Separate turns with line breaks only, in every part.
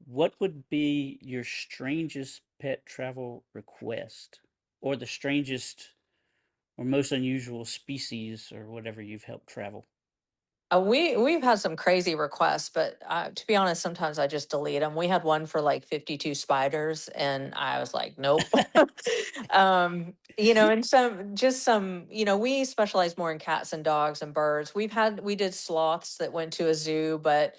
what would be your strangest pet travel request, or the strangest or most unusual species, or whatever you've helped travel?
We've had some crazy requests, but to be honest, sometimes I just delete them. We had one for like 52 spiders, and I was like, nope. And we specialize more in cats and dogs and birds. We did sloths that went to a zoo, but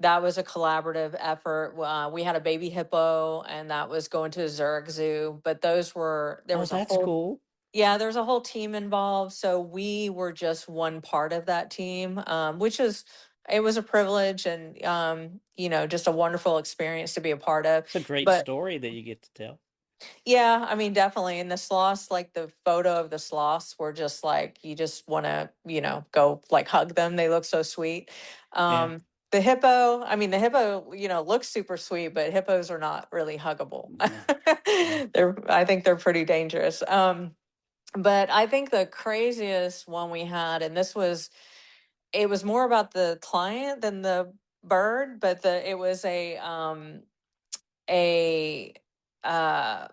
that was a collaborative effort. We had a baby hippo, and that was going to a Zurich zoo. But there
Oh,
was a
that's
whole
cool.
yeah, there's a whole team involved. So we were just one part of that team, it was a privilege and, just a wonderful experience to be a part of.
It's a great
But
story that you get to tell.
yeah, I mean, definitely. And the sloths, like the photo of the sloths were just like, you just want to, go like hug them. They look so sweet.
Yeah.
The hippo, looks super sweet, but hippos are not really huggable.
No. No.
I think they're pretty dangerous. But I think the craziest one we had, and it was more about the client than the bird, but it was a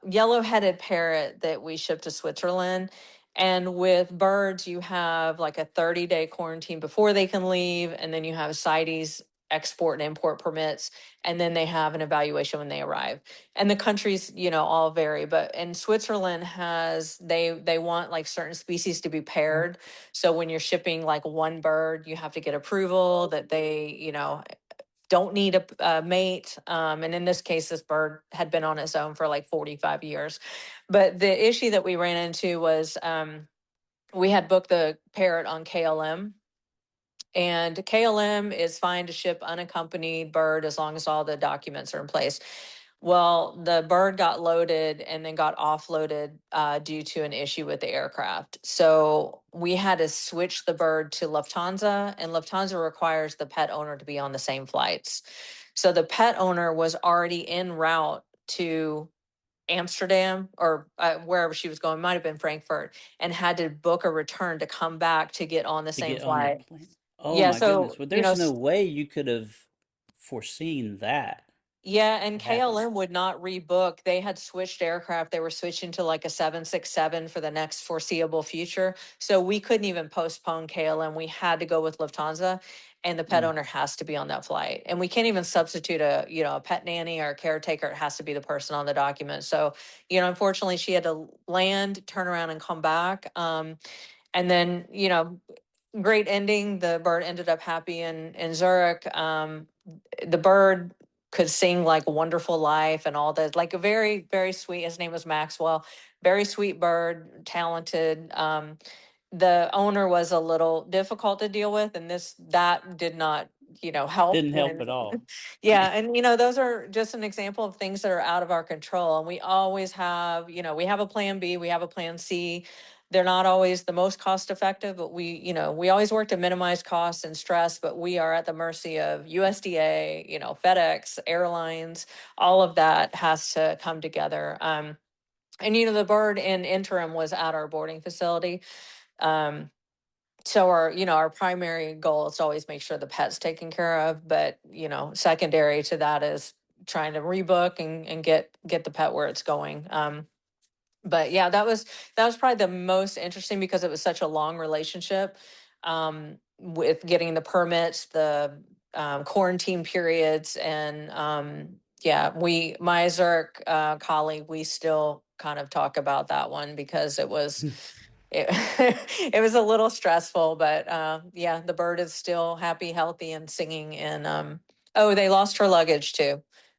yellow-headed parrot that we shipped to Switzerland. And with birds, you have like a 30-day quarantine before they can leave, and then you have CITES export and import permits, and then they have an evaluation when they arrive. And the countries, all vary, but in Switzerland they want like certain species to be paired. So when you're shipping like one bird, you have to get approval that they, don't need a mate. And in this case, this bird had been on its own for like 45 years. But the issue that we ran into was we had booked the parrot on KLM. And KLM is fine to ship unaccompanied bird as long as all the documents are in place. Well, the bird got loaded and then got offloaded due to an issue with the aircraft. So we had to switch the bird to Lufthansa, and Lufthansa requires the pet owner to be on the same flights. So the pet owner was already en route to Amsterdam or wherever she was going, might have been Frankfurt, and had to book a return to come back to get on the
To
same
get on the
flight.
plane. Oh
Yeah,
my goodness.
so
Well, there's no way you could have foreseen that
yeah, and
to happen.
KLM would not rebook. They had switched aircraft. They were switching to like a 767 for the next foreseeable future. So we couldn't even postpone KLM. We had to go with Lufthansa, and the pet
Mm.
owner has to be on that flight. And we can't even substitute a pet nanny or a caretaker. It has to be the person on the document. So, unfortunately she had to land, turn around and come back. And then, great ending. The bird ended up happy in Zurich. The bird could sing like Wonderful Life and all that, like a very, very sweet. His name was Maxwell, very sweet bird, talented. The owner was a little difficult to deal with, and that did not, help
Didn't help
when,
at all.
yeah. And, those are just an example of things that are out of our control. And we always have, we have a plan B, we have a plan C. They're not always the most cost effective, but we always work to minimize costs and stress, but we are at the mercy of USDA, FedEx, airlines, all of that has to come together. And the bird in interim was at our boarding facility. Um, so our primary goal is to always make sure the pet's taken care of, but secondary to that is trying to rebook and get the pet where it's going. But yeah, that was probably the most interesting because it was such a long relationship, with getting the permits, the quarantine periods, and yeah, my Zurich colleague, we still kind of talk about that one because it, it was a little stressful, but yeah, the bird is still happy, healthy, and singing. And oh, they lost her luggage too.